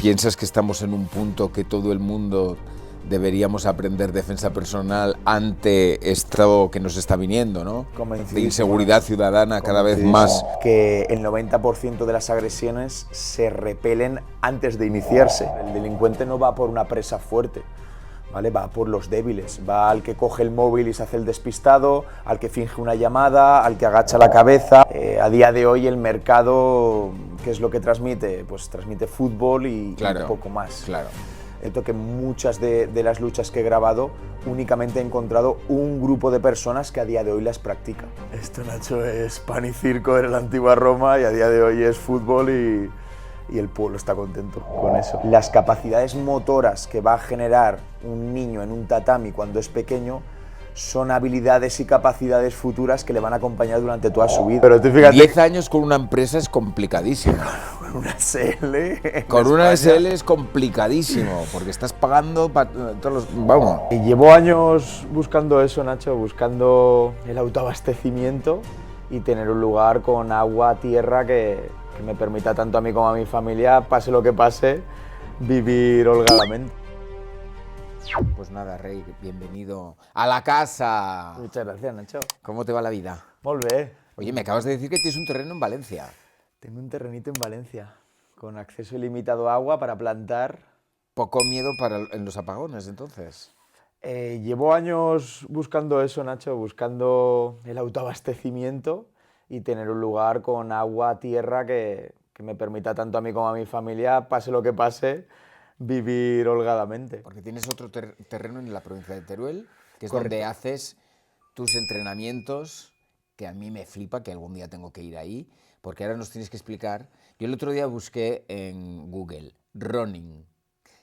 ¿Piensas que estamos en un punto que todo el mundo deberíamos aprender defensa personal ante esto que nos está viniendo, ¿no? De inseguridad ciudadana cada vez más? Que el 90% de las agresiones se repelen antes de iniciarse. El delincuente no va por una presa fuerte, ¿vale? Va por los débiles, va al que coge el móvil y se hace el despistado, al que finge una llamada, al que agacha la cabeza. A día de hoy el mercado, ¿qué es lo que transmite? Pues transmite fútbol y poco más. Claro. Que muchas de las luchas que he grabado únicamente he encontrado un grupo de personas que a día de hoy las practica. Esto, Nacho, es pan y circo en la antigua Roma y a día de hoy es fútbol y el pueblo está contento con eso. Las capacidades motoras que va a generar un niño en un tatami cuando es pequeño son habilidades y capacidades futuras que le van a acompañar durante toda su vida. Pero tú fíjate, 10 años con una empresa es complicadísimo. Con una SL. Con una SL es complicadísimo, porque estás pagando para todos los... Vamos. Y llevo años buscando eso, Nacho, buscando el autoabastecimiento y tener un lugar con agua, tierra, que me permita tanto a mí como a mi familia, pase lo que pase, vivir holgadamente. Pues nada, Rey, bienvenido a la casa. Muchas gracias, Nacho. ¿Cómo te va la vida? Molt bé. Oye, me acabas de decir que tienes un terreno en Valencia. Tengo un terrenito en Valencia, con acceso ilimitado a agua para plantar. Poco miedo en los apagones, entonces. Llevo años buscando eso, Nacho, buscando el autoabastecimiento y tener un lugar con agua, tierra, que me permita tanto a mí como a mi familia, pase lo que pase, vivir holgadamente. Porque tienes otro terreno en la provincia de Teruel, que es Correcto. donde haces tus entrenamientos, que a mí me flipa, que algún día tengo que ir ahí, porque ahora nos tienes que explicar. Yo el otro día busqué en Google running.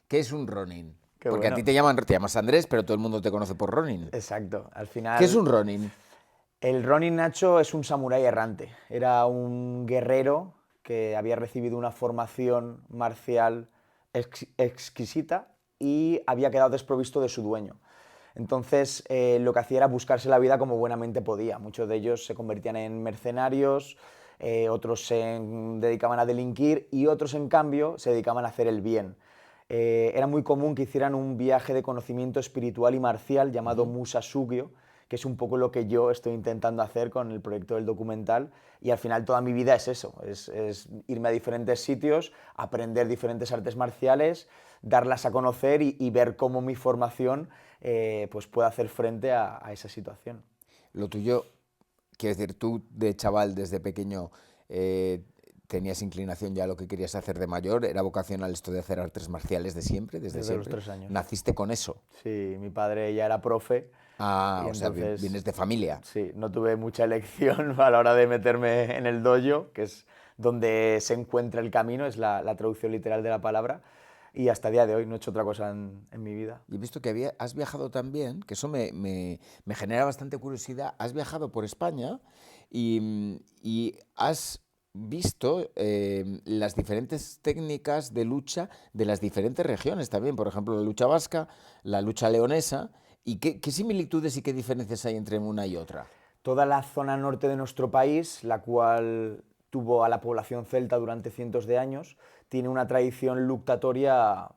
¿Qué es un running? Qué porque bueno. a ti te llamas Andrés, pero todo el mundo te conoce por running. Exacto, al final... ¿Qué es un running? El Ronin, Nacho, es un samurái errante. Era un guerrero que había recibido una formación marcial exquisita y había quedado desprovisto de su dueño. Entonces, lo que hacía era buscarse la vida como buenamente podía. Muchos de ellos se convertían en mercenarios, otros se dedicaban a delinquir y otros, en cambio, se dedicaban a hacer el bien. Era muy común que hicieran un viaje de conocimiento espiritual y marcial llamado Musa Sugyo, que es un poco lo que yo estoy intentando hacer con el proyecto del documental, y al final toda mi vida es eso, es irme a diferentes sitios, aprender diferentes artes marciales, darlas a conocer y ver cómo mi formación pues puede hacer frente a esa situación. Lo tuyo, quiero decir, tú de chaval, desde pequeño, tenías inclinación ya a lo que querías hacer de mayor, era vocacional esto de hacer artes marciales de siempre, desde siempre. Los 3 años. ¿Naciste con eso? Sí, mi padre ya era profe. Ah, o sea, vienes de familia. Sí, no tuve mucha elección a la hora de meterme en el dojo, que es donde se encuentra el camino, es la traducción literal de la palabra, y hasta el día de hoy no he hecho otra cosa en mi vida. Y he visto que has viajado también, que eso me genera bastante curiosidad, has viajado por España y has visto las diferentes técnicas de lucha de las diferentes regiones también, por ejemplo, la lucha vasca, la lucha leonesa. ¿Y qué similitudes y qué diferencias hay entre una y otra? Toda la zona norte de nuestro país, la cual tuvo a la población celta durante cientos de años, tiene una tradición luctatoria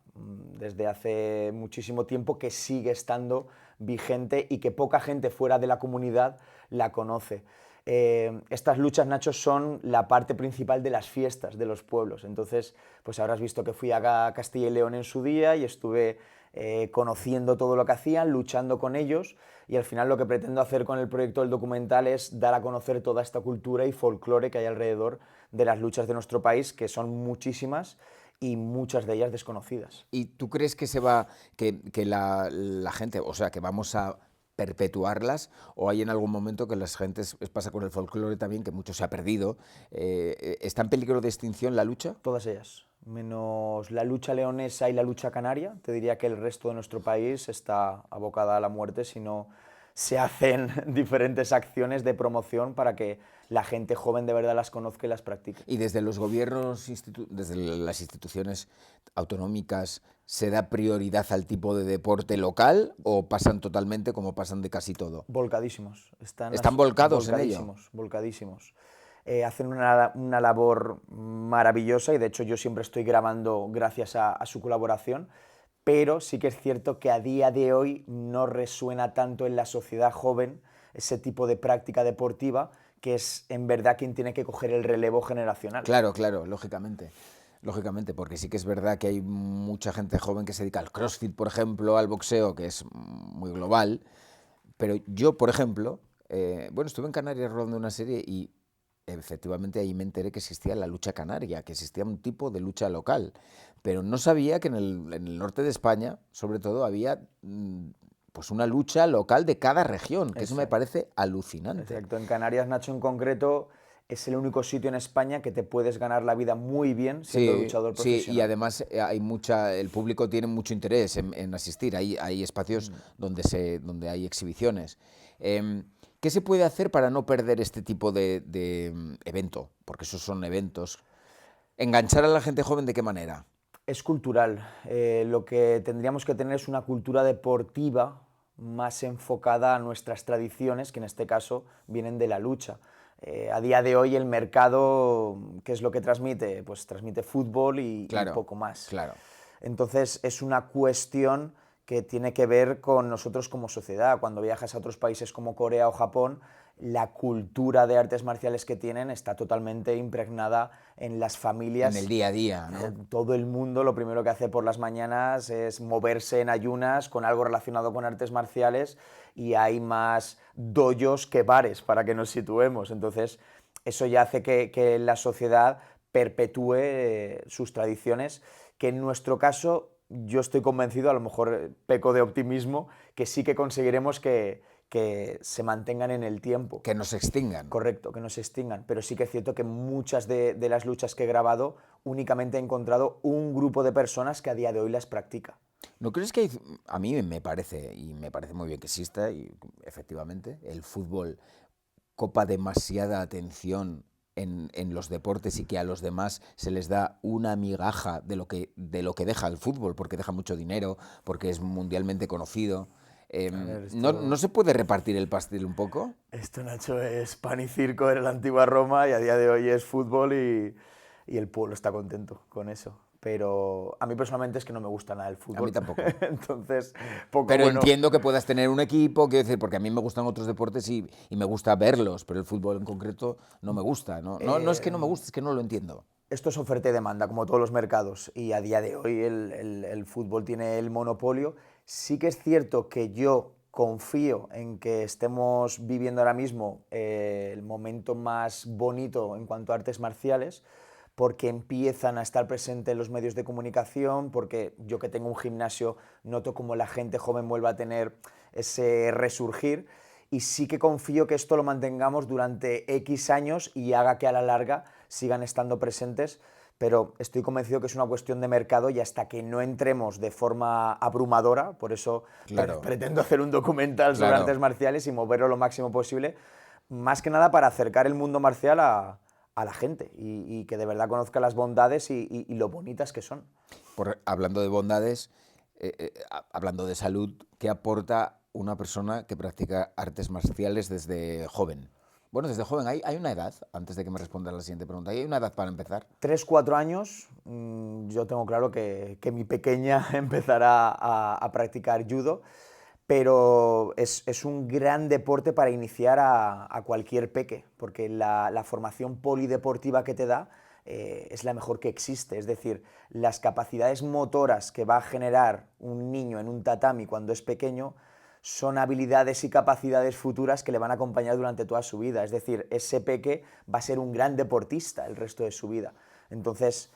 desde hace muchísimo tiempo que sigue estando vigente y que poca gente fuera de la comunidad la conoce. Estas luchas, Nacho, son la parte principal de las fiestas de los pueblos. Entonces, pues habrás visto que fui a Castilla y León en su día y estuve conociendo todo lo que hacían, luchando con ellos, y al final lo que pretendo hacer con el proyecto del documental es dar a conocer toda esta cultura y folclore que hay alrededor de las luchas de nuestro país, que son muchísimas y muchas de ellas desconocidas. ¿Y tú crees que la gente, o sea, que vamos a perpetuarlas, o hay en algún momento que las gentes, pasa con el folclore también, que mucho se ha perdido? ¿Está en peligro de extinción la lucha? Todas ellas, menos la lucha leonesa y la lucha canaria. Te diría que el resto de nuestro país está abocada a la muerte si no se hacen diferentes acciones de promoción para que la gente joven de verdad las conozca y las practique. ¿Y desde los gobiernos, desde las instituciones autonómicas, se da prioridad al tipo de deporte local o pasan totalmente como pasan de casi todo? Volcadísimos. ¿Están volcados en ello? Volcadísimos. hacen una labor maravillosa y de hecho yo siempre estoy grabando gracias a su colaboración, pero sí que es cierto que a día de hoy no resuena tanto en la sociedad joven ese tipo de práctica deportiva, que es en verdad quien tiene que coger el relevo generacional. Claro, claro, lógicamente. Lógicamente, porque sí que es verdad que hay mucha gente joven que se dedica al CrossFit, por ejemplo, al boxeo, que es muy global. Pero yo, por ejemplo, bueno, estuve en Canarias rodando una serie y efectivamente ahí me enteré que existía la lucha canaria, que existía un tipo de lucha local. Pero no sabía que en el norte de España, sobre todo, había pues una lucha local de cada región, que eso me Exacto. parece alucinante. Exacto, en Canarias, Nacho, en concreto, es el único sitio en España que te puedes ganar la vida muy bien siendo Sí, luchador sí, y profesional. además el público tiene mucho interés en asistir. Hay espacios donde hay exhibiciones. Em, ¿Qué se puede hacer para no perder este tipo de evento? Porque esos son eventos. ¿Enganchar a la gente joven de qué manera? Es cultural. Lo que tendríamos que tener es una cultura deportiva más enfocada a nuestras tradiciones, que en este caso vienen de la lucha. A día de hoy el mercado, ¿qué es lo que transmite? Pues transmite fútbol y Claro, poco más. claro. Entonces es una cuestión que tiene que ver con nosotros como sociedad. Cuando viajas a otros países como Corea o Japón, la cultura de artes marciales que tienen está totalmente impregnada en las En el familias. día a día, ¿no? Todo el mundo lo primero que hace por las mañanas es moverse en ayunas con algo relacionado con artes marciales y hay más dojos que bares para que nos situemos. Entonces, eso ya hace que la sociedad perpetúe sus tradiciones, que en nuestro caso yo estoy convencido, a lo mejor peco de optimismo, que sí que conseguiremos que se mantengan en el tiempo. Que no se extingan. Correcto, que no se extingan, pero sí que es cierto que muchas de las luchas que he grabado únicamente he encontrado un grupo de personas que a día de hoy las practica. ¿No crees que a mí me parece, y me parece muy bien que exista, y efectivamente, el fútbol copa demasiada atención en los deportes y que a los demás se les da una migaja de lo que deja el fútbol, porque deja mucho dinero, porque es mundialmente conocido? A ver, ¿No se puede repartir el pastel un poco? esto Nacho, es pan y circo, era la antigua Roma y a día de hoy es fútbol y el pueblo está contento con eso. Pero a mí personalmente es que no me gusta nada el A mí fútbol. tampoco. Entonces, poco Pero bueno. entiendo que puedas tener un equipo, quiero decir, porque a mí me gustan otros deportes y me gusta verlos, pero el fútbol en concreto no me gusta. No, no, no es que Eh, no me guste, es que no lo entiendo. Esto es oferta y demanda, como todos los mercados, y a día de hoy el fútbol tiene el monopolio. Sí que es cierto que yo confío en que estemos viviendo ahora mismo el momento más bonito en cuanto a artes marciales, porque empiezan a estar presentes en los medios de comunicación, porque yo que tengo un gimnasio noto como la gente joven vuelve a tener ese resurgir, y sí que confío que esto lo mantengamos durante X años y haga que a la larga sigan estando presentes, pero estoy convencido que es una cuestión de mercado y hasta que no entremos de forma abrumadora, por eso Claro, pretendo hacer un documental sobre artes claro. marciales y moverlo lo máximo posible, más que nada para acercar el mundo marcial a la gente y que de verdad conozca las bondades y lo bonitas que son. Hablando de bondades, hablando de salud, ¿qué aporta una persona que practica artes marciales desde joven? Bueno, desde joven, hay una edad, antes de que me respondas la siguiente pregunta, ¿hay una edad para empezar? 3 4 años, yo tengo claro que mi pequeña empezará a practicar judo, pero es un gran deporte para iniciar a cualquier peque, porque la formación polideportiva que te da es la mejor que existe. Es decir, las capacidades motoras que va a generar un niño en un tatami cuando es pequeño son habilidades y capacidades futuras que le van a acompañar durante toda su vida. Es decir, ese peque va a ser un gran deportista el resto de su vida. Entonces,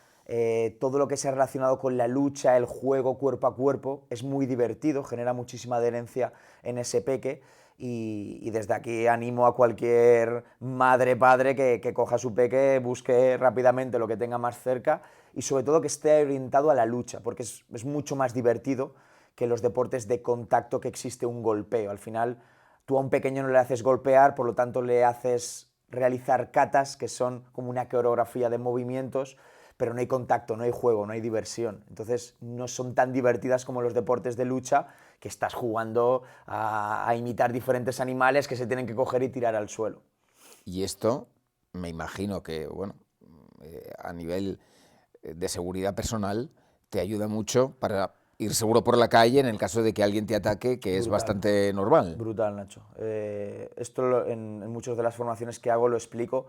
todo lo que se ha relacionado con la lucha, el juego cuerpo a cuerpo, es muy divertido, genera muchísima adherencia en ese peque. Y desde aquí animo a cualquier madre, padre que coja a su peque, busque rápidamente lo que tenga más cerca y sobre todo que esté orientado a la lucha, porque es mucho más divertido que los deportes de contacto que existe un golpeo. Al final, tú a un pequeño no le haces golpear, por lo tanto le haces realizar katas, que son como una coreografía de movimientos, pero no hay contacto, no hay juego, no hay diversión. Entonces no son tan divertidas como los deportes de lucha, que estás jugando a imitar diferentes animales que se tienen que coger y tirar al suelo. Y esto, me imagino que, bueno, a nivel de seguridad personal, te ayuda mucho para ir seguro por la calle en el caso de que alguien te ataque, que es Brutal. bastante normal. Brutal, Nacho. Esto en muchas de las formaciones que hago lo explico,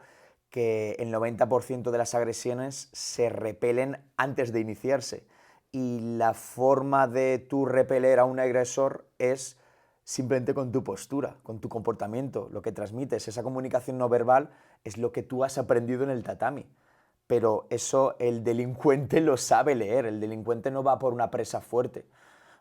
que el 90% de las agresiones se repelen antes de iniciarse. Y la forma de tú repeler a un agresor es simplemente con tu postura, con tu comportamiento, lo que transmites. Esa comunicación no verbal es lo que tú has aprendido en el tatami. Pero eso el delincuente lo sabe leer. El delincuente no va por una presa fuerte.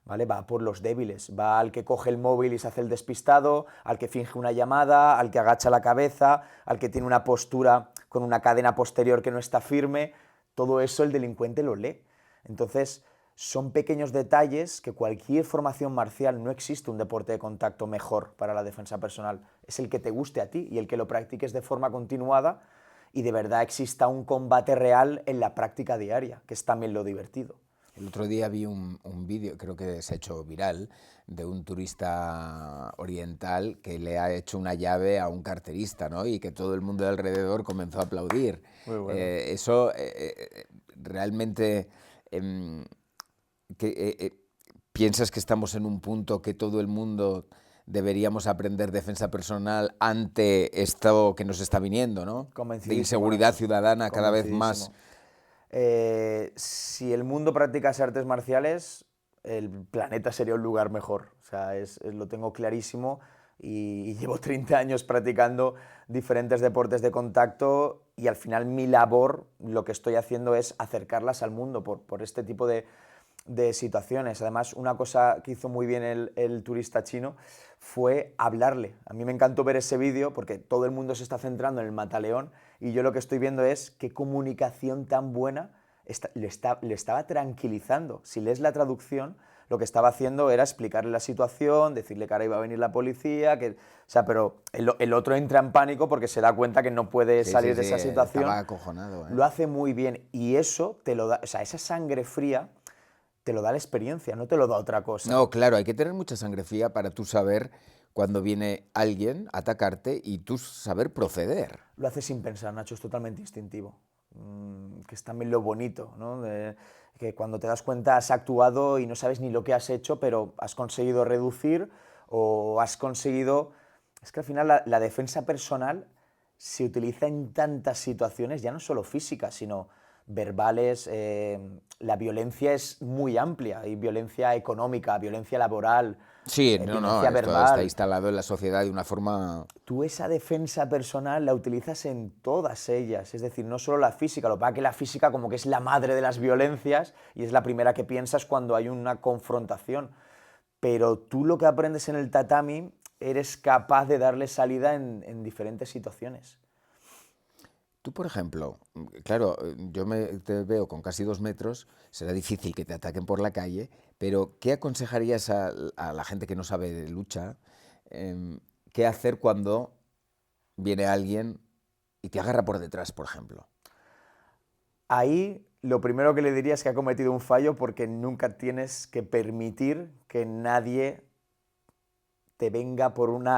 ¿Vale? Va por los débiles, va al que coge el móvil y se hace el despistado, al que finge una llamada, al que agacha la cabeza, al que tiene una postura con una cadena posterior que no está firme. Todo eso el delincuente lo lee. Entonces, son pequeños detalles que cualquier formación marcial, no existe un deporte de contacto mejor para la defensa personal. Es el que te guste a ti y el que lo practiques de forma continuada y de verdad exista un combate real en la práctica diaria, que es también lo divertido. El otro día vi un vídeo, creo que se ha hecho viral, de un turista oriental que le ha hecho una llave a un carterista, ¿no? Y que todo el mundo de alrededor comenzó a aplaudir. Muy bueno. Eso realmente... em, que, ¿piensas que estamos en un punto que todo el mundo deberíamos aprender defensa personal ante esto que nos está viniendo, ¿no? De Convencidísimo, inseguridad Nacho. ciudadana cada vez más. Convencidísimo. Si el mundo practicase artes marciales, el planeta sería un lugar mejor. O sea, lo tengo clarísimo y llevo 30 años practicando diferentes deportes de contacto y al final mi labor, lo que estoy haciendo es acercarlas al mundo por este tipo de situaciones. Además, una cosa que hizo muy bien el turista chino fue hablarle. A mí me encantó ver ese vídeo porque todo el mundo se está centrando en el mataleón y yo lo que estoy viendo es qué comunicación tan buena le estaba tranquilizando. Si lees la traducción, lo que estaba haciendo era explicarle la situación, decirle que ahora iba a venir la policía, o sea, pero el otro entra en pánico porque se da cuenta que no puede Sí, sí, salir de sí, esa estaba situación. acojonado, ¿eh? Lo hace muy bien y eso te lo da, o sea, esa sangre fría te lo da la experiencia, no te lo da otra cosa. No, claro, hay que tener mucha sangre fría para tú saber cuando viene alguien a atacarte y tú saber proceder. Lo hace sin pensar, Nacho, es totalmente instintivo. Que es también lo bonito, ¿no? Que cuando te das cuenta has actuado y no sabes ni lo que has hecho, pero has conseguido reducir o has conseguido... Es que al final la defensa personal se utiliza en tantas situaciones, ya no solo físicas, sino verbales. La violencia es muy amplia, hay violencia económica, violencia laboral, Sí, no, no, violencia esto está verbal. instalado en la sociedad de una forma... Tú esa defensa personal la utilizas en todas ellas, es decir, no solo la física, lo que pasa es que la física como que es la madre de las violencias y es la primera que piensas cuando hay una confrontación, pero tú lo que aprendes en el tatami eres capaz de darle salida en diferentes situaciones. Tú, por ejemplo, claro, te veo con casi 2 metros, será difícil que te ataquen por la calle, pero ¿qué aconsejarías a la gente que no sabe de lucha? ¿Qué hacer cuando viene alguien y te agarra por detrás, por ejemplo? Ahí lo primero que le diría es que ha cometido un fallo porque nunca tienes que permitir que nadie te venga por un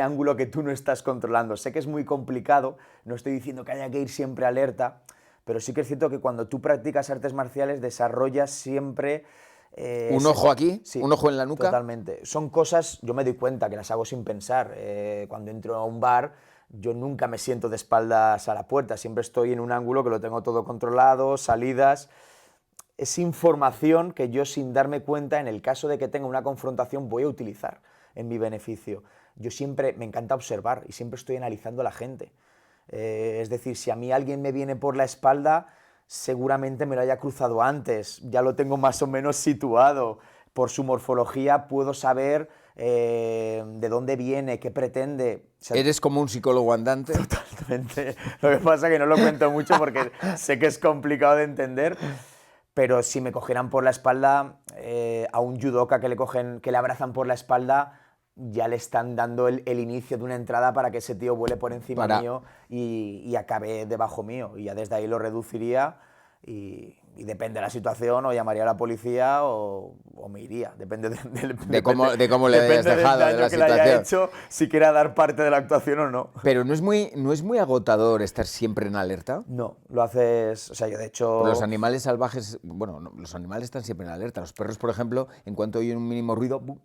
ángulo que tú no estás controlando. Sé que es muy complicado, no estoy diciendo que haya que ir siempre alerta, pero sí que es cierto que cuando tú practicas artes marciales desarrollas siempre... ¿Un ojo aquí? Sí, ¿Un ojo en la nuca? totalmente. Son cosas, yo me doy cuenta que las hago sin pensar. Cuando entro a un bar, yo nunca me siento de espaldas a la puerta, siempre estoy en un ángulo que lo tengo todo controlado, salidas. Es información que yo sin darme cuenta, en el caso de que tenga una confrontación, voy a utilizar en mi beneficio. Yo siempre me encanta observar y siempre estoy analizando a la gente. Es decir, si a mí alguien me viene por la espalda, seguramente me lo haya cruzado antes, ya lo tengo más o menos situado. Por su morfología puedo saber de dónde viene, qué pretende. O sea, ¿Eres como un psicólogo andante? totalmente. Lo que pasa es que no lo cuento mucho porque sé que es complicado de entender, pero si me cogieran por la espalda, a un judoka que le abrazan por la espalda, ya le están dando el inicio de una entrada para que ese tío vuele por encima Para... mío y acabe debajo mío. Y ya desde ahí lo reduciría y depende de la situación, o llamaría a la policía o me iría. Depende De cómo le hayas depende del dejado, de daño la que le haya situación. hecho, si quiera dar parte de la actuación o no. Pero no es muy agotador estar siempre en alerta. No, lo haces, o sea, yo de Por los hecho, animales salvajes, bueno, los animales están siempre en alerta. Los perros, por ejemplo, en cuanto oyen un mínimo ruido, ¡bum!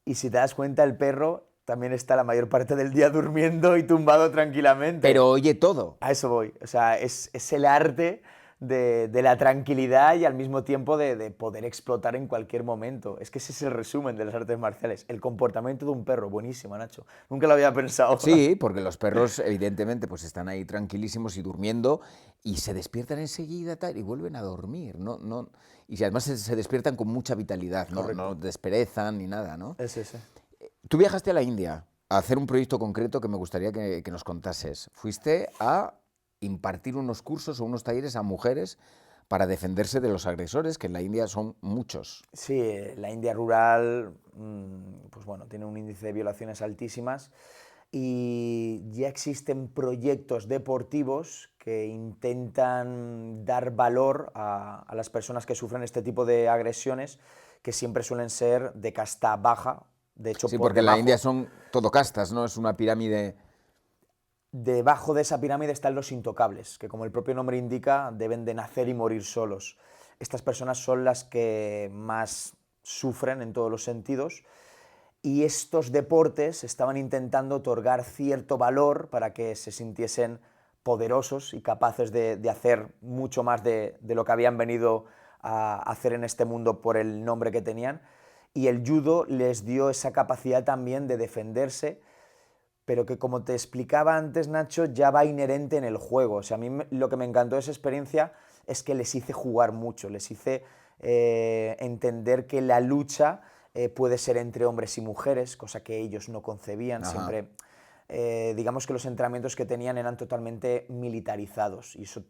y si te das cuenta, el perro también está la mayor parte del día durmiendo y tumbado tranquilamente. Pero oye todo. A eso voy. O sea, es el arte de la tranquilidad y al mismo tiempo de poder explotar en cualquier momento. Es que ese es el resumen de las artes marciales. El comportamiento de un perro. Buenísimo, Nacho. Nunca lo había pensado. Sí, porque los perros, evidentemente, pues están ahí tranquilísimos y durmiendo y se despiertan enseguida tal, y vuelven a dormir, ¿no? No, y si además se despiertan con mucha vitalidad, no Correcto. desperezan ni nada, ¿no? Es ese. Tú viajaste a la India a hacer un proyecto concreto que me gustaría que nos contases. Fuiste a impartir unos cursos o unos talleres a mujeres para defenderse de los agresores, que en la India son muchos. Sí, la India rural, pues bueno, tiene un índice de violaciones altísimas y ya existen proyectos deportivos que intentan dar valor a las personas que sufren este tipo de agresiones, que siempre suelen ser de casta baja, de hecho Sí, por porque en la India debajo. son todo castas, ¿no? Es una pirámide. Debajo de esa pirámide están los intocables, que como el propio nombre indica, deben de nacer y morir solos. Estas personas son las que más sufren en todos los sentidos y estos deportes estaban intentando otorgar cierto valor para que se sintiesen poderosos y capaces de hacer mucho más de lo que habían venido a hacer en este mundo por el nombre que tenían. Y el judo les dio esa capacidad también de defenderse, pero que como te explicaba antes, Nacho, ya va inherente en el juego. O sea, a mí lo que me encantó de esa experiencia es que les hice jugar mucho, les hice entender que la lucha puede ser entre hombres y mujeres, cosa que ellos no concebían. Ajá. Siempre, digamos que los entrenamientos que tenían eran totalmente militarizados y eso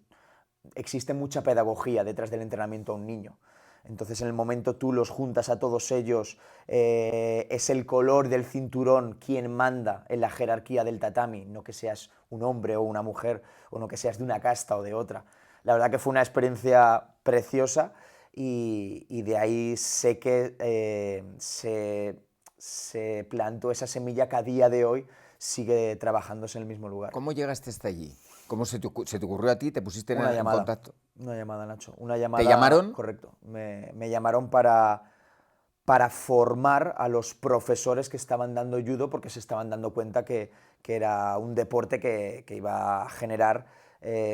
existe mucha pedagogía detrás del entrenamiento a un niño. Entonces, en el momento tú los juntas a todos ellos, es el color del cinturón quien manda en la jerarquía del tatami, no que seas un hombre o una mujer, o no que seas de una casta o de otra. La verdad que fue una experiencia preciosa y de ahí sé que se plantó esa semilla que a día de hoy sigue trabajándose en el mismo lugar. ¿Cómo llegaste hasta allí? ¿Cómo se te ocurrió a ti? ¿Te pusiste Una en llamada, contacto? una llamada, Nacho. Una ¿Te llamada, llamaron? correcto. Me llamaron para formar a los profesores que estaban dando judo porque se estaban dando cuenta que era un deporte que iba a generar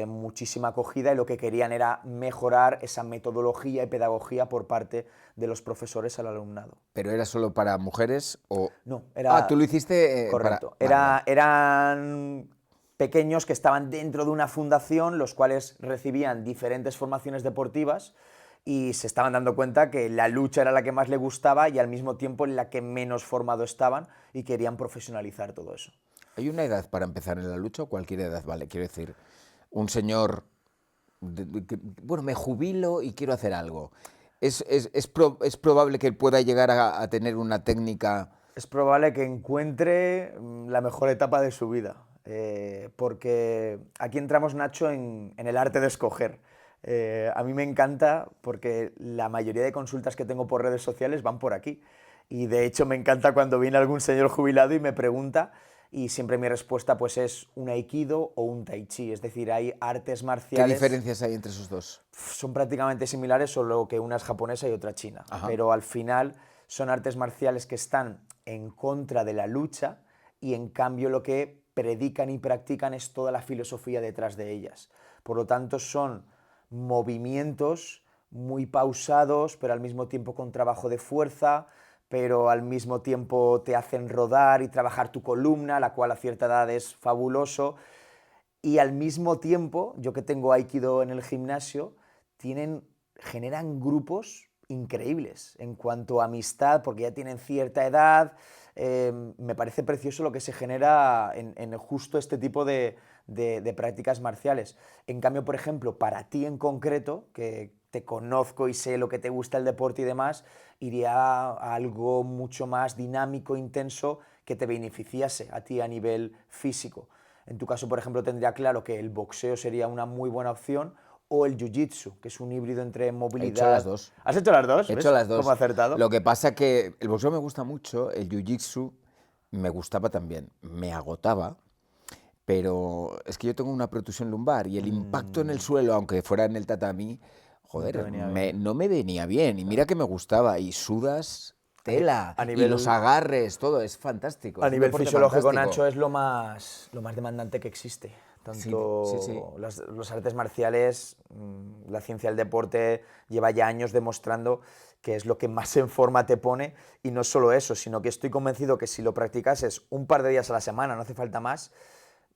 muchísima acogida y lo que querían era mejorar esa metodología y pedagogía por parte de los profesores al alumnado. ¿Pero era solo para mujeres o...? No, Ah, tú era lo hiciste para... correcto. Vale, vale. Eran pequeños que estaban dentro de una fundación, los cuales recibían diferentes formaciones deportivas y se estaban dando cuenta que la lucha era la que más le gustaba y al mismo tiempo en la que menos formado estaban y querían profesionalizar todo eso. ¿Hay una edad para empezar en la lucha o cualquier edad? Vale, quiero decir, un señor... bueno, me jubilo y quiero hacer algo. ¿Es probable que él pueda llegar a tener una técnica? Es probable que encuentre la mejor etapa de su vida, porque aquí entramos, Nacho, en el arte de escoger. A mí me encanta porque la mayoría de consultas que tengo por redes sociales van por aquí. Y de hecho me encanta cuando viene algún señor jubilado y me pregunta, y siempre mi respuesta pues es un aikido o un tai chi. Es decir, hay artes ¿Qué marciales, diferencias hay entre esos dos? son prácticamente similares, solo que una es japonesa y otra china. Ajá. Pero al final son artes marciales que están en contra de la lucha y en cambio lo que predican y practican es toda la filosofía detrás de ellas. Por lo tanto, son movimientos muy pausados, pero al mismo tiempo con trabajo de fuerza, pero al mismo tiempo te hacen rodar y trabajar tu columna, la cual a cierta edad es fabuloso. Y al mismo tiempo, yo que tengo Aikido en el gimnasio, generan grupos increíbles en cuanto a amistad, porque ya tienen cierta edad. Me parece precioso lo que se genera en justo este tipo de prácticas marciales. En cambio, por ejemplo, para ti en concreto, que te conozco y sé lo que te gusta el deporte y demás, iría a algo mucho más dinámico, intenso, que te beneficiase a ti a nivel físico. En tu caso, por ejemplo, tendría claro que el boxeo sería una muy buena opción o el jiu-jitsu, que es un híbrido entre He movilidad... hecho las dos. ¿Has hecho las dos? He ¿Ves? hecho las dos. ¿Cómo acertado? Lo que pasa que el boxeo me gusta mucho, el jiu-jitsu me gustaba también, me agotaba, pero es que yo tengo una protusión lumbar y el impacto en el suelo, aunque fuera en el tatami, No te joder, venía bien. no me venía bien. Y mira que me gustaba, y sudas tela, A y los nivel, agarres, todo, es fantástico, a es un nivel deporte fisiológico, fantástico. Nacho, es lo más demandante que existe. Sí, sí, sí. Tanto los artes marciales, la ciencia del deporte lleva ya años demostrando que es lo que más en forma te pone, y no solo eso, sino que estoy convencido que si lo practicases un par de días a la semana, no hace falta más,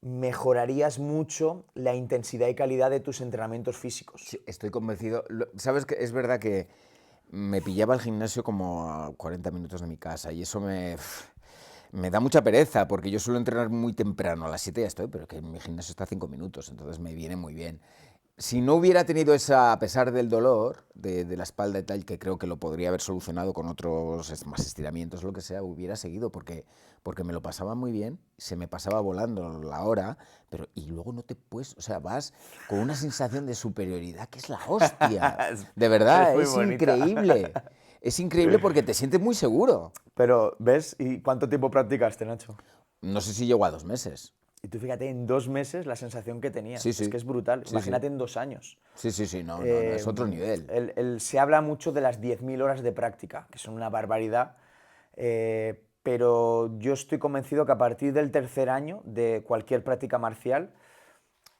mejorarías mucho la intensidad y calidad de tus entrenamientos físicos. Sí, estoy convencido. Sabes que es verdad que me pillaba el gimnasio como a 40 minutos de mi casa y eso me da mucha pereza porque yo suelo entrenar muy temprano, a las 7 ya estoy, pero que mi gimnasio está a 5 minutos, entonces me viene muy bien. Si no hubiera tenido esa, a pesar del dolor de la espalda y tal, que creo que lo podría haber solucionado con otros más estiramientos, lo que sea, hubiera seguido porque me lo pasaba muy bien, se me pasaba volando la hora, pero y luego no te puedes, o sea, vas con una sensación de superioridad que es la hostia. es, De es verdad, muy es bonita. increíble. Es increíble porque te sientes muy seguro. Pero, ¿ves? ¿Y cuánto tiempo practicaste, Nacho? No sé si llego a 2 meses. Y tú fíjate, en 2 meses la sensación que Sí, tenías. Es que sí. es brutal. Sí, sí. Imagínate en 2 años. Sí, sí, sí, no, no, no, es otro nivel. Se habla mucho de las 10.000 horas de práctica, que son una barbaridad, pero yo estoy convencido que a partir del tercer año de cualquier práctica marcial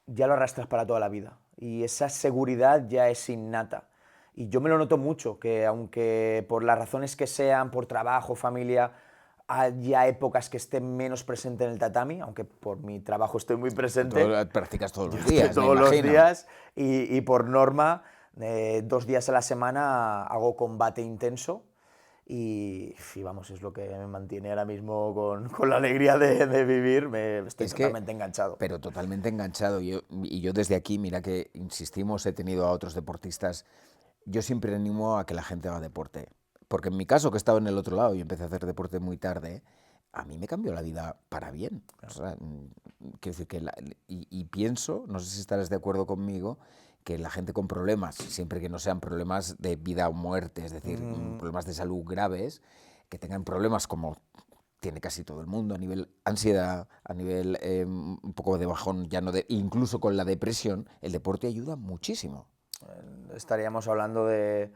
ya lo arrastras para toda la vida. Y esa seguridad ya es innata. Y yo me lo noto mucho, que aunque por las razones que sean, por trabajo, familia, haya épocas que esté menos presente en el tatami, aunque por mi trabajo estoy muy Tú presente, practicas todos yo los estoy días, me todos los imagino. días y por norma, 2 días a la semana hago combate intenso y vamos, es lo que me mantiene ahora mismo con la alegría de vivir, estoy Es que, totalmente enganchado. pero totalmente enganchado. Y yo desde aquí, mira que insistimos, he tenido a otros deportistas. Yo siempre animo a que la gente haga deporte. Porque en mi caso, que estaba en el otro lado y empecé a hacer deporte muy tarde, a mí me cambió la vida para bien. O sea, quiero decir que y pienso, no sé si estarás de acuerdo conmigo, que la gente con problemas, siempre que no sean problemas de vida o muerte, es decir, problemas de salud graves, que tengan problemas como tiene casi todo el mundo, a nivel ansiedad, a nivel un poco de bajón, ya no de, incluso con la depresión, el deporte ayuda muchísimo. Estaríamos hablando de,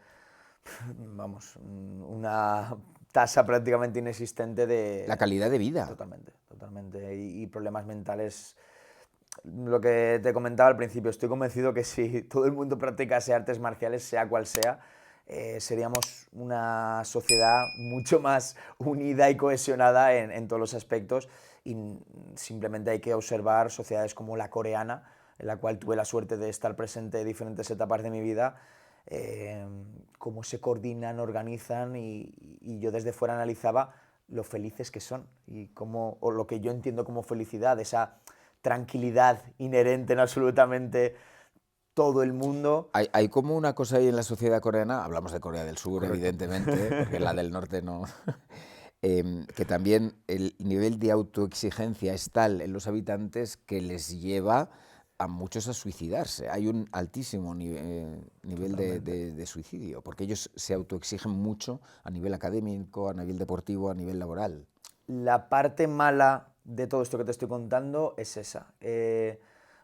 vamos, una tasa prácticamente inexistente La de... calidad de vida. Totalmente, totalmente. Y problemas mentales. Lo que te comentaba al principio, estoy convencido que si todo el mundo practicase artes marciales, sea cual sea, seríamos una sociedad mucho más unida y cohesionada en todos los aspectos. Y simplemente hay que observar sociedades como la coreana, en la cual tuve la suerte de estar presente en diferentes etapas de mi vida, eh, cómo se coordinan, organizan y yo desde fuera analizaba lo felices que son y cómo, o lo que yo entiendo como felicidad, esa tranquilidad inherente en absolutamente todo el mundo. Hay como una cosa ahí en la sociedad coreana, hablamos de Corea del Sur, Correcto. evidentemente, porque la del norte no, que también el nivel de autoexigencia es tal en los habitantes que les lleva a muchos a suicidarse. Hay un altísimo nivel Totalmente. de suicidio, porque ellos se autoexigen mucho a nivel académico, a nivel deportivo, a nivel laboral. La parte mala de todo esto que te estoy contando es esa.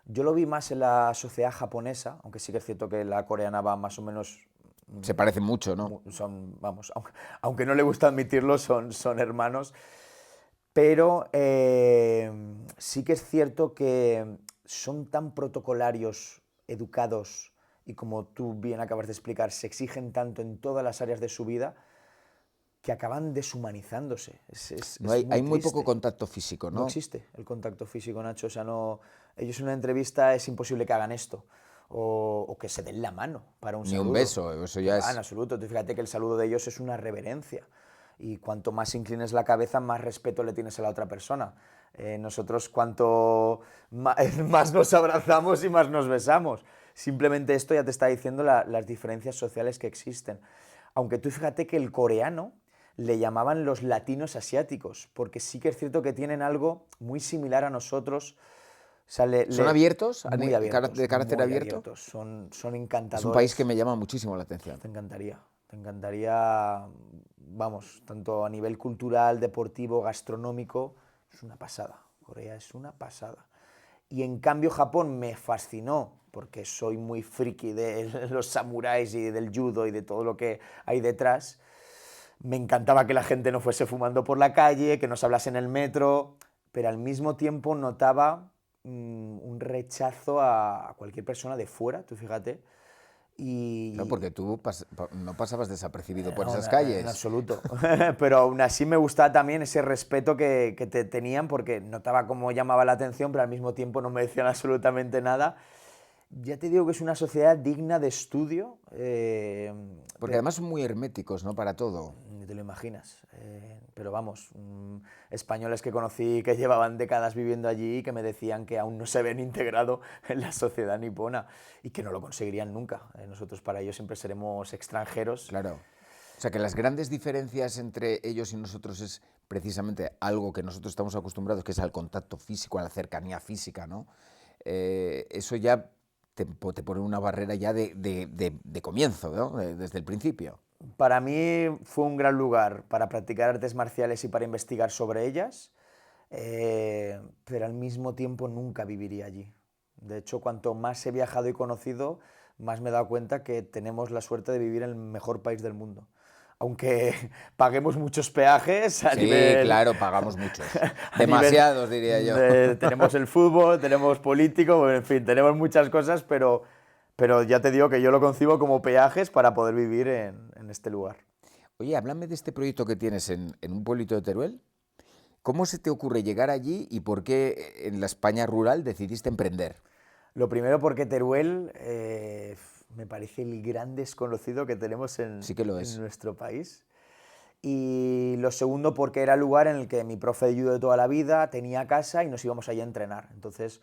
Yo lo vi más en la sociedad japonesa, aunque sí que es cierto que la coreana va más o menos Se parecen mucho, ¿no? son, vamos, aunque no le gusta admitirlo, son hermanos. Pero sí que es cierto que son tan protocolarios, educados y como tú bien acabas de explicar, se exigen tanto en todas las áreas de su vida que acaban deshumanizándose. No Es muy hay muy poco triste. contacto físico, No ¿no? existe el contacto físico, Nacho. O sea, no, ellos en una entrevista es imposible que hagan esto. O que se den la mano para un Ni un saludo. beso, eso Que ya va, en es... absoluto. Tú fíjate que el saludo de ellos es una reverencia. Y cuanto más inclines la cabeza, más respeto le tienes a la otra persona. Nosotros cuanto más nos abrazamos y más nos besamos. Simplemente esto ya te está diciendo las diferencias sociales que existen. Aunque tú fíjate que el coreano le llamaban los latinos asiáticos, porque sí que es cierto que tienen algo muy similar a nosotros, ¿Son abiertos? Muy abiertos. ¿De carácter Muy abierto? abiertos. Son Es encantadores. un país que me llama muchísimo la atención. Te encantaría. Te encantaría, vamos, tanto a nivel cultural, deportivo, gastronómico, es una pasada. Corea es una pasada. Y en cambio Japón me fascinó, porque soy muy friki de los samuráis y del judo y de todo lo que hay detrás. Me encantaba que la gente no fuese fumando por la calle, que no se hablase en el metro, pero al mismo tiempo notaba un rechazo a cualquier persona de fuera, tú fíjate. Claro, Y porque tú no pasabas desapercibido por no, esas en calles. absoluto. Pero aún así me gustaba también ese respeto que te tenían, porque notaba cómo llamaba la atención, pero al mismo tiempo no me decían absolutamente nada. Ya te digo que es una sociedad digna de estudio, Porque además son muy herméticos, ¿no? Para todo. ni te lo imaginas. Pero vamos, españoles que conocí que llevaban décadas viviendo allí y que me decían que aún no se ven integrado en la sociedad nipona y que no lo conseguirían nunca. Nosotros para ellos siempre seremos extranjeros. Claro. O sea que las grandes diferencias entre ellos y nosotros es precisamente algo que nosotros estamos acostumbrados, que es al contacto físico, a la cercanía física, ¿no? Eso ya te pone una barrera ya de comienzo, ¿no? Desde el principio. Para mí fue un gran lugar para practicar artes marciales y para investigar sobre ellas, pero al mismo tiempo nunca viviría allí. De hecho, cuanto más he viajado y conocido, más me he dado cuenta que tenemos la suerte de vivir en el mejor país del mundo. Aunque paguemos muchos peajes a Sí, nivel, claro, pagamos muchos. a nivel Demasiados, diría yo. tenemos el fútbol, tenemos político, bueno, en fin, tenemos muchas cosas, pero ya te digo que yo lo concibo como peajes para poder vivir en este lugar. Oye, háblame de este proyecto que tienes en un pueblito de Teruel. ¿Cómo se te ocurre llegar allí y por qué en la España rural decidiste emprender? Lo primero porque Teruel me parece el gran desconocido que tenemos Sí que lo en es. nuestro país. Y lo segundo porque era el lugar en el que mi profe de judo de toda la vida tenía casa y nos íbamos allí a entrenar. Entonces,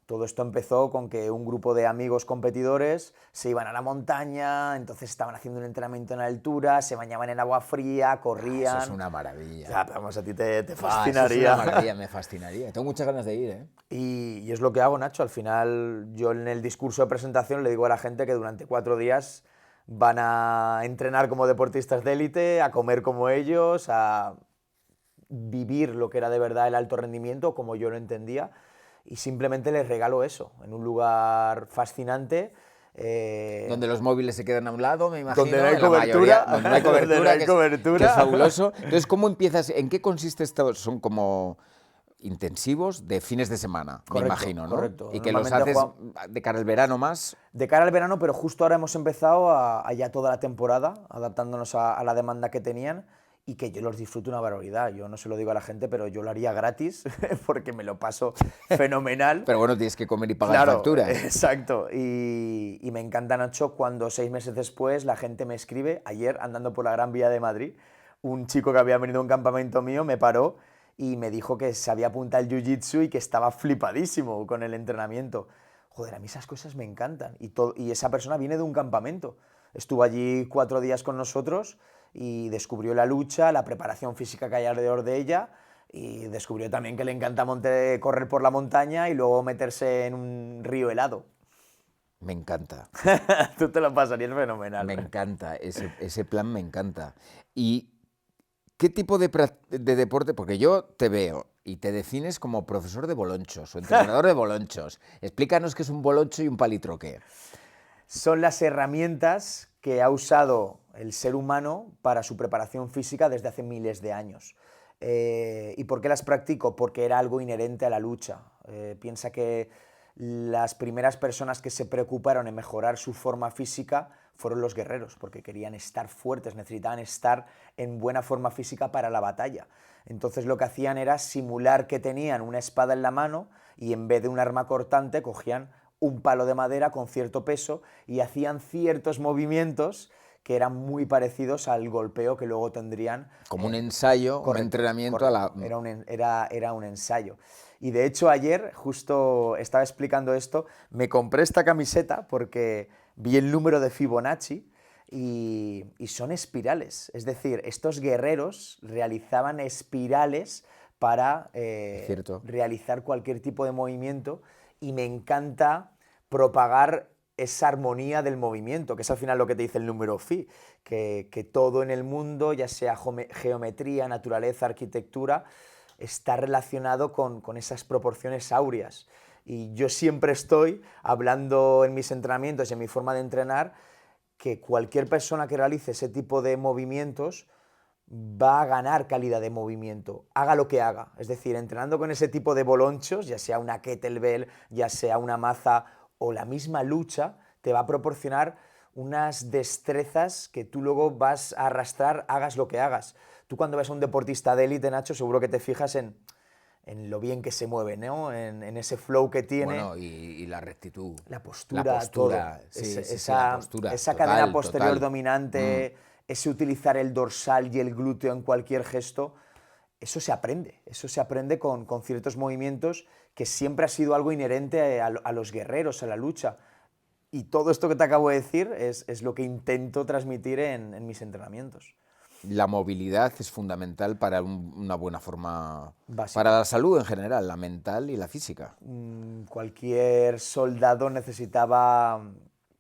todo esto empezó con que un grupo de amigos competidores se iban a la montaña, entonces estaban haciendo un entrenamiento en altura, se bañaban en agua fría, Ah, eso es corrían. una maravilla. Ya, pero vamos, a ti te Ah, eso es una fascinaría. maravilla, me fascinaría. Tengo muchas ganas de ir, ¿eh? Y es lo que hago, Nacho. Al final, yo en el discurso de presentación le digo a la gente que durante 4 días van a entrenar como deportistas de élite, a comer como ellos, a vivir lo que era de verdad el alto rendimiento, como yo lo entendía, y simplemente les regalo eso, en un lugar fascinante, Donde los móviles se quedan a un lado, me donde no imagino, hay en la mayoría, cobertura, donde no hay donde no cobertura, hay que es cobertura. fabuloso. Entonces, ¿cómo empiezas? ¿En qué consiste esto? Son como intensivos de fines de semana, me Correcto, imagino, ¿no? correcto. Y que los Normalmente haces jugamos de cara al verano más. de cara al verano, pero justo ahora hemos empezado a ya toda la temporada, adaptándonos a la demanda que tenían y que yo los disfruto una barbaridad. Yo no se lo digo a la gente, pero yo lo haría gratis porque me lo paso fenomenal. Pero bueno, tienes que comer y pagar Claro, facturas. exacto. Y me encanta, Nacho, cuando 6 meses después la gente me escribe, ayer andando por la Gran Vía de Madrid, un chico que había venido a un campamento mío me paró y me dijo que se había apuntado al Jiu-Jitsu y que estaba flipadísimo con el entrenamiento. Joder, a mí esas cosas me encantan. Y esa persona viene de un campamento. Estuvo allí 4 días con nosotros y descubrió la lucha, la preparación física que hay alrededor de ella y descubrió también que le encanta correr por la montaña y luego meterse en un río helado. Me encanta, Tú te lo pasarías me fenomenal. encanta, ese plan me encanta. ¿Y qué tipo de deporte? Porque yo te veo y te defines como profesor de bolonchos o entrenador de bolonchos. Explícanos qué es un boloncho y un palitroque. Son las herramientas que ha usado el ser humano para su preparación física desde hace miles de años. ¿Y por qué las practico? Porque era algo inherente a la lucha. Piensa que las primeras personas que se preocuparon en mejorar su forma física fueron los guerreros, porque querían estar fuertes, necesitaban estar en buena forma física para la batalla. Entonces lo que hacían era simular que tenían una espada en la mano y en vez de un arma cortante cogían un palo de madera con cierto peso y hacían ciertos movimientos que eran muy parecidos al golpeo que luego tendrían. Como un ensayo, un Correcto, entrenamiento a la... correcto. Era un ensayo. Y de hecho ayer, justo estaba explicando esto, me compré esta camiseta porque vi el número de Fibonacci y son espirales. Es decir, estos guerreros realizaban espirales para Es cierto. realizar cualquier tipo de movimiento y me encanta propagar esa armonía del movimiento, que es al final lo que te dice el número phi, que todo en el mundo, ya sea geometría, naturaleza, arquitectura, está relacionado con esas proporciones áureas. Y yo siempre estoy hablando en mis entrenamientos y en mi forma de entrenar que cualquier persona que realice ese tipo de movimientos va a ganar calidad de movimiento, haga lo que haga. Es decir, entrenando con ese tipo de bolonchos, ya sea una kettlebell, ya sea una maza o la misma lucha, te va a proporcionar unas destrezas que tú luego vas a arrastrar, hagas lo que hagas. Tú cuando ves a un deportista de élite, Nacho, seguro que te fijas en lo bien que se mueve, ¿no? En ese flow que tiene. Bueno, y la rectitud. La La postura, todo. postura, sí, sí, sí, la Esa, postura. esa cadena Total, posterior total. Mm. dominante, ese utilizar el dorsal y el glúteo en cualquier gesto, eso se aprende con ciertos movimientos que siempre ha sido algo inherente a los guerreros, a la lucha. Y todo esto que te acabo de decir es lo que intento transmitir en mis entrenamientos. La movilidad es fundamental para una buena forma, para Básica. la salud en general, la mental y la física. Cualquier soldado necesitaba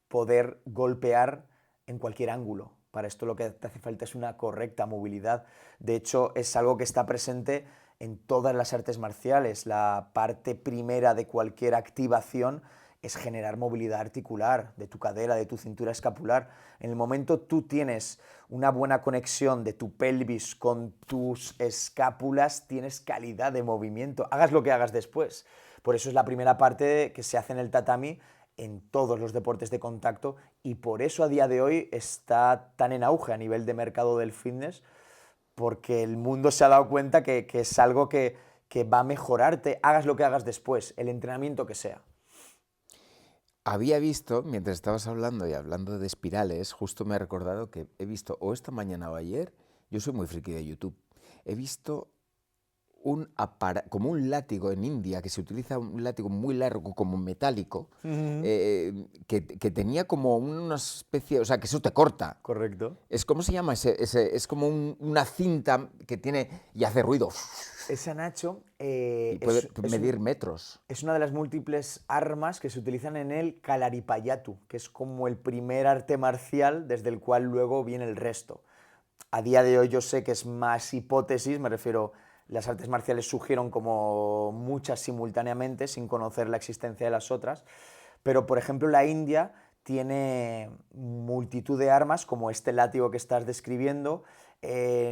poder golpear en cualquier ángulo. Para esto lo que te hace falta es una correcta movilidad. De hecho, es algo que está presente en todas las artes marciales. La parte primera de cualquier activación es generar movilidad articular de tu cadera, de tu cintura escapular. En el momento tú tienes una buena conexión de tu pelvis con tus escápulas, tienes calidad de movimiento, hagas lo que hagas después. Por eso es la primera parte que se hace en el tatami en todos los deportes de contacto y por eso a día de hoy está tan en auge a nivel de mercado del fitness, porque el mundo se ha dado cuenta que es algo que va a mejorarte, hagas lo que hagas después, el entrenamiento que sea. Había visto, mientras estabas hablando y hablando de espirales, justo me ha recordado que he visto o esta mañana o ayer, yo soy muy friki de YouTube, he visto como un látigo en India, que se utiliza un látigo muy largo, como metálico, que tenía como una especie, o sea, que eso te corta. Correcto. ¿Cómo se llama es como una cinta que tiene y hace ruido Esa, Nacho, y puede medir metros. es una de las múltiples armas que se utilizan en el Kalaripayattu, que es como el primer arte marcial desde el cual luego viene el resto. A día de hoy yo sé que es más hipótesis, me refiero, las artes marciales surgieron como muchas simultáneamente, sin conocer la existencia de las otras, pero por ejemplo la India tiene multitud de armas, como este látigo que estás describiendo.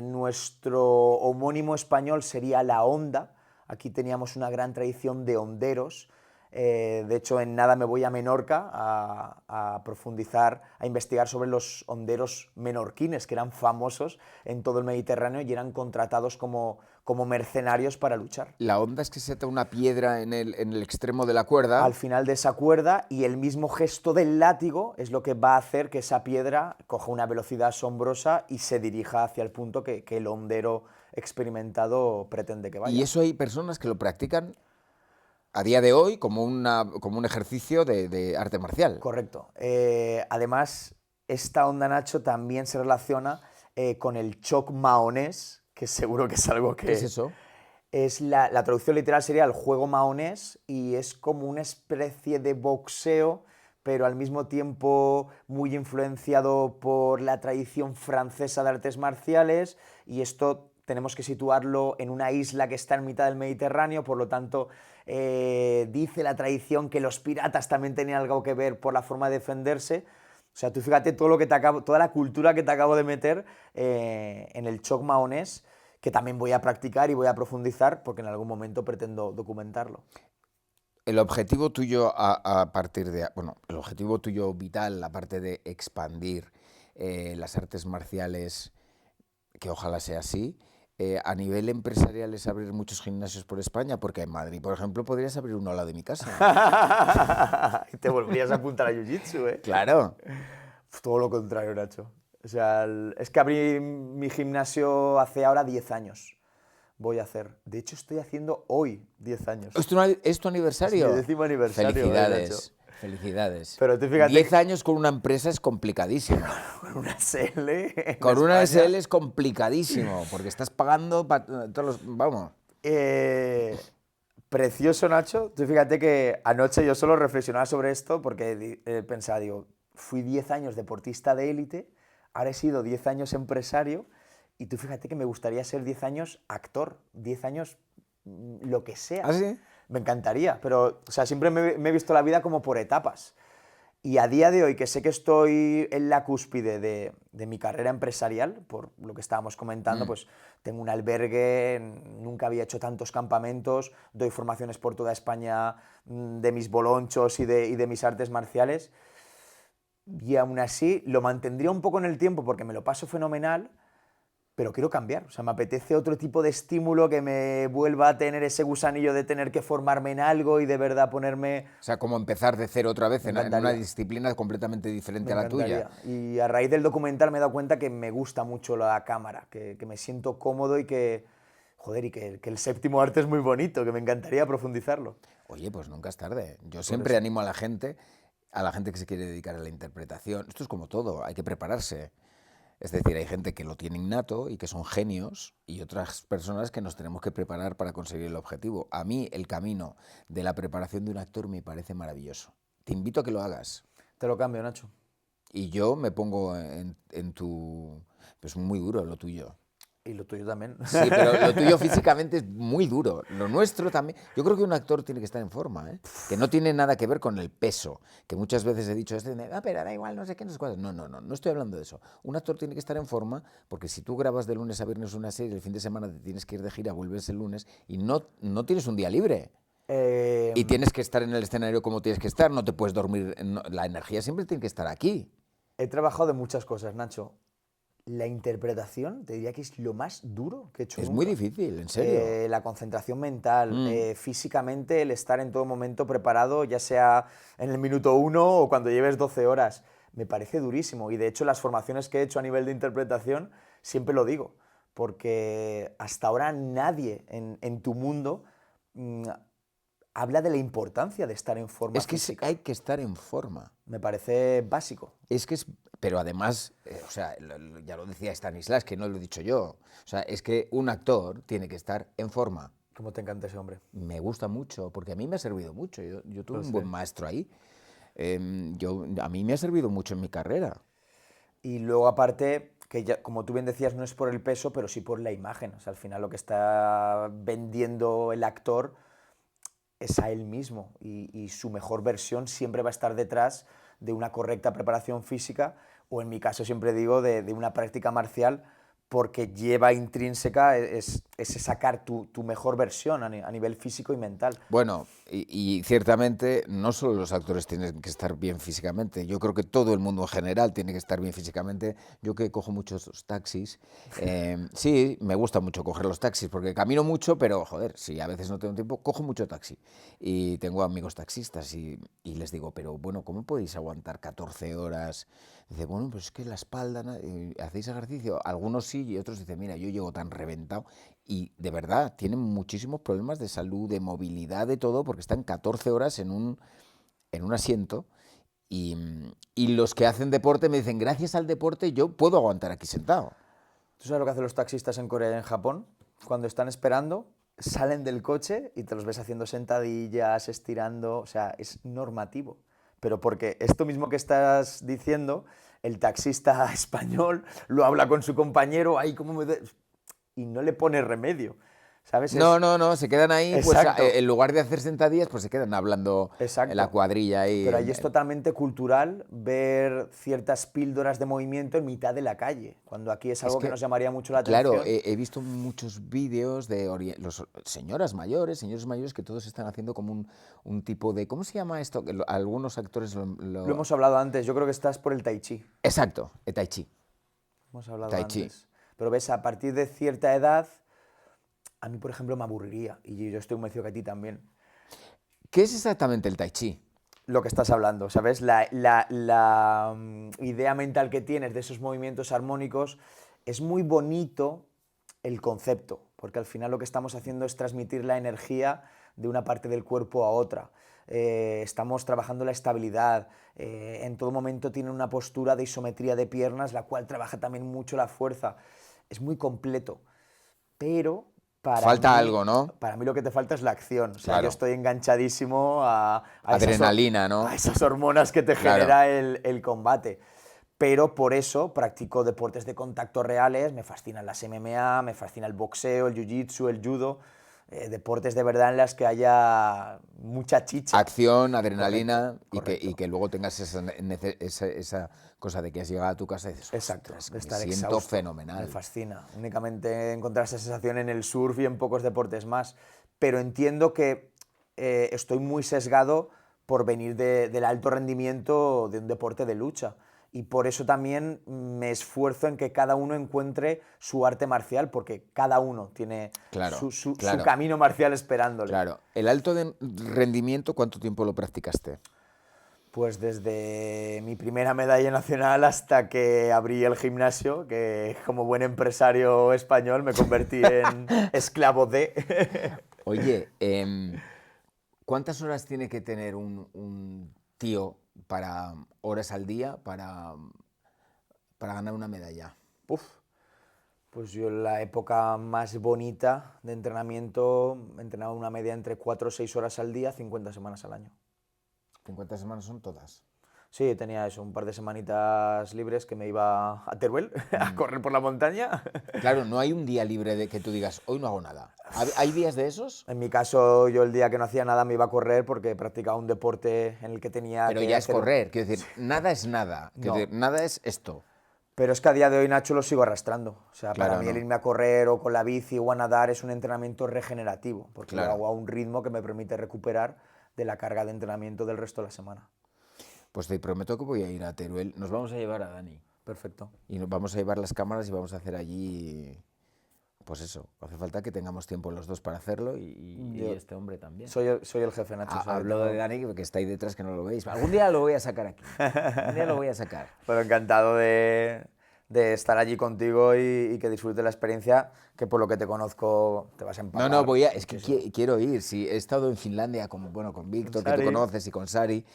Nuestro homónimo español sería la honda. Aquí teníamos una gran tradición de honderos. De hecho, en nada me voy a Menorca a profundizar, a investigar sobre los honderos menorquines, que eran famosos en todo el Mediterráneo y eran contratados como mercenarios para luchar. La onda es que se ata una piedra en el extremo de la cuerda. Al final de esa cuerda, y el mismo gesto del látigo es lo que va a hacer que esa piedra coja una velocidad asombrosa y se dirija hacia el punto que el hondero experimentado pretende que vaya. Y eso hay personas que lo practican a día de hoy como un ejercicio de arte marcial. Correcto. Además, esta onda, Nacho, también se relaciona con el choc maonés, que seguro que es algo que... ¿Qué es eso? Es la traducción literal sería el juego maonés y es como una especie de boxeo, pero al mismo tiempo muy influenciado por la tradición francesa de artes marciales, y esto tenemos que situarlo en una isla que está en mitad del Mediterráneo, por lo tanto dice la tradición que los piratas también tenían algo que ver por la forma de defenderse. O sea, tú fíjate todo lo que toda la cultura que te acabo de meter en el choc maonés, que también voy a practicar y voy a profundizar porque en algún momento pretendo documentarlo. El objetivo tuyo a partir de, bueno, el objetivo tuyo vital, aparte de expandir las artes marciales, que ojalá sea así, a nivel empresarial es abrir muchos gimnasios por España, porque en Madrid, por ejemplo, podrías abrir uno al lado de mi casa. Y te volverías a apuntar a Jiu-Jitsu, ¿eh? Claro. Todo lo contrario, Nacho. O sea, es que abrí mi gimnasio hace ahora 10 años. Voy a hacer. De hecho, estoy haciendo hoy 10 años. ¿Es tu aniversario? Es mi 10º aniversario. Felicidades. Nacho. Felicidades. Pero tú fíjate. 10 años con una empresa es complicadísimo. Con una SL. Con una SL es complicadísimo, porque estás pagando todos los. Vamos. Precioso, Nacho. Tú fíjate que anoche yo solo reflexionaba sobre esto porque pensaba, digo, fui 10 años deportista de élite, ahora he sido 10 años empresario y tú fíjate que me gustaría ser 10 años actor, 10 años lo que sea. ¿Ah, sí? Me encantaría, pero o sea, siempre me he visto la vida como por etapas. Y a día de hoy, que sé que estoy en la cúspide de mi carrera empresarial, por lo que estábamos comentando, Mm. pues tengo un albergue, nunca había hecho tantos campamentos, doy formaciones por toda España de mis bolonchos y de mis artes marciales, y aún así lo mantendría un poco en el tiempo porque me lo paso fenomenal, pero quiero cambiar. O sea, me apetece otro tipo de estímulo que me vuelva a tener ese gusanillo de tener que formarme en algo y de verdad ponerme... O sea, como empezar de cero otra vez Me en una encantaría. disciplina completamente Me diferente a la tuya. encantaría. Y a raíz del documental me he dado cuenta que me gusta mucho la cámara, que me siento cómodo y que, joder, y que el séptimo arte es muy bonito, que me encantaría profundizarlo. Oye, pues nunca es tarde. Yo Por siempre eso. animo a la gente que se quiere dedicar a la interpretación. Esto es como todo, hay que prepararse. Es decir, hay gente que lo tiene innato y que son genios y otras personas que nos tenemos que preparar para conseguir el objetivo. A mí el camino de la preparación de un actor me parece maravilloso. Te invito a que lo hagas. Te lo cambio, Nacho. Y yo me pongo en tu... Es muy duro lo tuyo. Y lo tuyo también. Sí, pero lo tuyo físicamente es muy duro. Lo nuestro también. Yo creo que un actor tiene que estar en forma, ¿eh? Que no tiene nada que ver con el peso. Que muchas veces he dicho, pero da igual, no sé qué, no sé cuál. No, no, no, no estoy hablando de eso. Un actor tiene que estar en forma porque si tú grabas de lunes a viernes una serie, el fin de semana te tienes que ir de gira, vuelves el lunes y no tienes un día libre. Eh, Y tienes que estar en el escenario como tienes que estar, no te puedes dormir. La energía siempre tiene que estar aquí. He trabajado de muchas cosas, Nacho. La interpretación, te diría que es lo más duro que he hecho Es muy nunca. difícil, en serio. La concentración mental, Mm. físicamente el estar en todo momento preparado, ya sea en el minuto uno o cuando lleves 12 horas, me parece durísimo. Y de hecho las formaciones que he hecho a nivel de interpretación, siempre lo digo, porque hasta ahora nadie en tu mundo mm, habla de la importancia de estar en forma Es que física. hay que estar en forma. Me parece básico. Es que es, pero además, o sea, ya lo decía Stanislas, que no lo he dicho yo. O sea, es que un actor tiene que estar en forma. Como te encanta ese hombre. Me gusta mucho, porque a mí me ha servido mucho. Yo tuve Lo un buen sé. maestro ahí. A mí me ha servido mucho en mi carrera. Y luego aparte, que ya, como tú bien decías, no es por el peso, pero sí por la imagen. O sea, al final lo que está vendiendo el actor es a él mismo y su mejor versión siempre va a estar detrás de una correcta preparación física o en mi caso siempre digo de una práctica marcial porque lleva intrínseca ese sacar tu mejor versión a nivel físico y mental. Bueno, y ciertamente no solo los actores tienen que estar bien físicamente, yo creo que todo el mundo en general tiene que estar bien físicamente. Yo que cojo muchos taxis, sí, me gusta mucho coger los taxis porque camino mucho, pero joder, si a veces no tengo tiempo, cojo mucho taxi. Y tengo amigos taxistas y les digo, pero bueno, ¿cómo podéis aguantar 14 horas? Dice, bueno, pues es que la espalda, ¿hacéis ejercicio? Algunos sí y otros dicen, mira, yo llego tan reventado. Y de verdad, tienen muchísimos problemas de salud, de movilidad, de todo, porque están 14 horas en un asiento. Y, y los que hacen deporte me dicen, gracias al deporte yo puedo aguantar aquí sentado. ¿Tú sabes lo que hacen los taxistas en Corea y en Japón? Cuando están esperando, salen del coche y te los ves haciendo sentadillas, estirando, o sea, es normativo. Pero porque esto mismo que estás diciendo, el taxista español lo habla con su compañero, ahí como y no le pone remedio, ¿sabes? No, Es no, no, se quedan ahí, pues exacto, en lugar de hacer sentadillas, pues se quedan hablando en la exacto. cuadrilla ahí. Pero allí es totalmente cultural ver ciertas píldoras de movimiento en mitad de la calle, cuando aquí es Es algo que que, nos llamaría mucho la claro, atención. he visto muchos vídeos de los señores mayores que todos están haciendo como un tipo de, ¿cómo se llama esto? Que algunos actores Lo hemos hablado antes, yo creo que estás por el tai chi. Exacto, el tai chi. Hemos hablado Tai chi. antes. Pero ves, a partir de cierta edad, a mí, por ejemplo, me aburriría. Y yo estoy convencido que a ti también. ¿Qué es exactamente el tai chi? Lo que estás hablando, ¿sabes? Idea mental que tienes de esos movimientos armónicos es muy bonito el concepto, porque al final lo que estamos haciendo es transmitir la energía de una parte del cuerpo a otra. Estamos trabajando la estabilidad, en todo momento tiene una postura de isometría de piernas, la cual trabaja también mucho la fuerza. Es muy completo, pero Falta algo, ¿no? Para mí lo que te falta es la acción. O sea, Claro. yo estoy enganchadísimo a Adrenalina, ¿no? a esas hormonas que te Claro. genera el combate. Pero por eso practico deportes de contacto reales, me fascinan las MMA, me fascina el boxeo, el jiu-jitsu, el judo, deportes de verdad en las que haya mucha chicha. Acción, adrenalina Correcto, correcto. y que luego tengas esa cosa de que has llegado a tu casa y dices, Exacto, ostras, de me estar siento exhausto. fenomenal. Me fascina. Únicamente encontrar esa sensación en el surf y en pocos deportes más. Pero entiendo que estoy muy sesgado por venir del alto rendimiento de un deporte de lucha. Y por eso también me esfuerzo en que cada uno encuentre su arte marcial, porque cada uno tiene Claro, su claro, camino marcial esperándole. claro. ¿El alto rendimiento cuánto tiempo lo practicaste? Pues desde mi primera medalla nacional hasta que abrí el gimnasio, que como buen empresario español me convertí en esclavo de... Oye, ¿cuántas horas tiene que tener un tío para horas al día para ganar una medalla? Uf, pues yo en la época más bonita de entrenamiento entrenaba una media entre 4 o 6 horas al día, 50 semanas al año. 50 semanas son todas. Sí, tenía eso, un par de semanitas libres que me iba a Teruel a correr por la montaña. Claro, no hay un día libre de que tú digas, hoy no hago nada. ¿Hay días de esos? En mi caso, yo el día que no hacía nada me iba a correr porque practicaba un deporte en el que tenía Pero que ya es hacer... correr, quiero decir, nada es nada. Quiero No, decir, nada es esto. pero es que a día de hoy, Nacho, lo sigo arrastrando. O sea, para Claro, mí el no. irme a correr o con la bici o a nadar es un entrenamiento regenerativo, porque lo Claro. hago a un ritmo que me permite recuperar de la carga de entrenamiento del resto de la semana. Pues te prometo que voy a ir a Teruel. Nos vamos a llevar a Dani. Perfecto. Y nos vamos a llevar las cámaras y vamos a hacer allí. Pues eso, hace falta que tengamos tiempo los dos para hacerlo y Yo este hombre también. soy el jefe, Nacho. O sea, Hablo tengo- de Dani, que está ahí detrás, que no lo veis. Algún día lo voy a sacar aquí. Algún día lo voy a sacar. Pero encantado de estar allí contigo y que disfrutes la experiencia, que por lo que te conozco te vas a No, no, empapar es que muchísimo. quiero ir. Sí, he estado en Finlandia con Víctor, que tú Sari. conoces, y con Sari.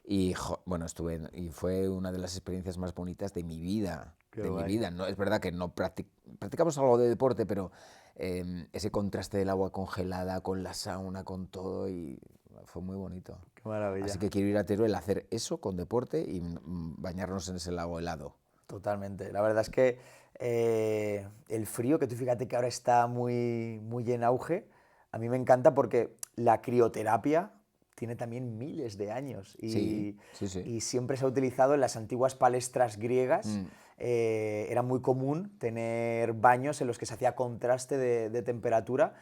Y bueno, y fue una de las experiencias más bonitas de mi vida. Qué De mi guay. vida. No, es verdad que no practicamos algo de deporte, pero ese contraste del agua congelada con la sauna, con todo, y fue muy bonito. Qué maravilla. Así que quiero ir a Teruel a hacer eso con deporte y bañarnos en ese lago helado. Totalmente. La verdad es que el frío, que tú fíjate que ahora está muy, muy en auge, a mí me encanta porque la crioterapia tiene también miles de años Sí, sí, sí. y siempre se ha utilizado en las antiguas palestras griegas. Mm, Era muy común tener baños en los que se hacía contraste de temperatura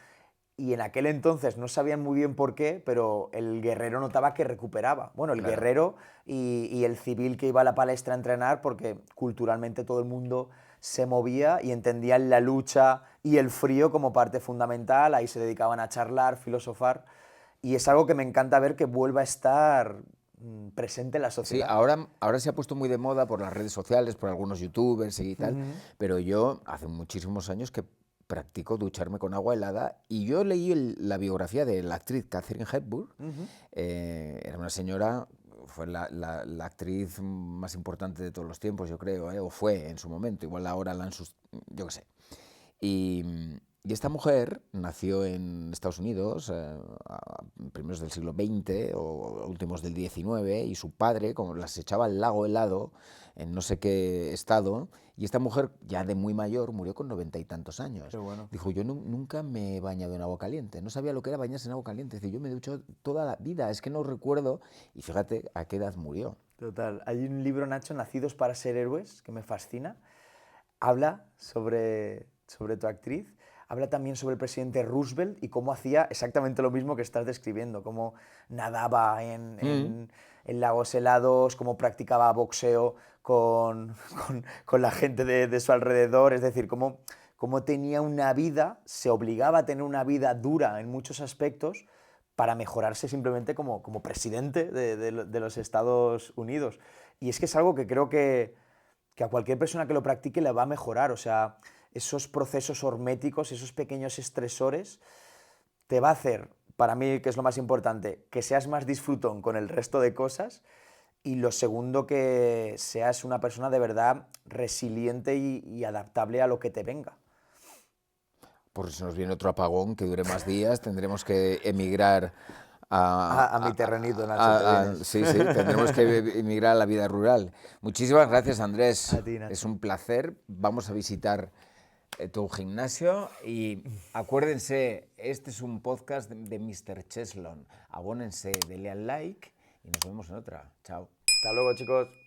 y en aquel entonces no sabían muy bien por qué, pero el guerrero notaba que recuperaba. Bueno, el claro. guerrero y el civil que iba a la palestra a entrenar, porque culturalmente todo el mundo se movía y entendían la lucha y el frío como parte fundamental, ahí se dedicaban a charlar, filosofar, y es algo que me encanta ver que vuelva a estar presente en la Sí, sociedad. ahora se ha puesto muy de moda por las redes sociales, por algunos youtubers y tal, Ujú. pero yo hace muchísimos años que practico ducharme con agua helada y yo leí la biografía de la actriz Katharine Hepburn. Ujú. Era una señora, fue la actriz más importante de todos los tiempos, yo creo, o fue en su momento, igual ahora yo qué sé. Y, y esta mujer nació en Estados Unidos a primeros del siglo XX o últimos del XIX y su padre, como las echaba al lago helado en no sé qué estado, y esta mujer ya de muy mayor murió con 90 y tantos años. Qué bueno. Dijo, yo nunca me he bañado en agua caliente, no sabía lo que era bañarse en agua caliente. Dice, yo me he duchado toda la vida, es que no recuerdo, y fíjate a qué edad murió. Total. Hay un libro, Nacho, Nacidos para ser héroes, que me fascina. Habla sobre tu actriz, habla también sobre el presidente Roosevelt y cómo hacía exactamente lo mismo que estás describiendo, cómo nadaba Mm, en lagos helados, cómo practicaba boxeo con la gente de su alrededor, es decir, cómo tenía una vida, se obligaba a tener una vida dura en muchos aspectos para mejorarse simplemente como presidente de los Estados Unidos. Y es que es algo que creo que a cualquier persona que lo practique le va a mejorar. O sea, esos procesos horméticos, esos pequeños estresores, te va a hacer, para mí, que es lo más importante, que seas más disfrutón con el resto de cosas y lo segundo, que seas una persona de verdad resiliente y adaptable a lo que te venga. por si nos viene otro apagón que dure más días, tendremos que emigrar A mi terrenito, Nacho, te vienes. sí, tendremos que emigrar a la vida rural. Muchísimas gracias, Andrés. A ti, Nacho. Es un placer. Vamos a visitar tu gimnasio y acuérdense, este es un podcast de Mr. Cheslon. Abónense, denle al like y nos vemos en otra. Chao. Hasta luego, chicos.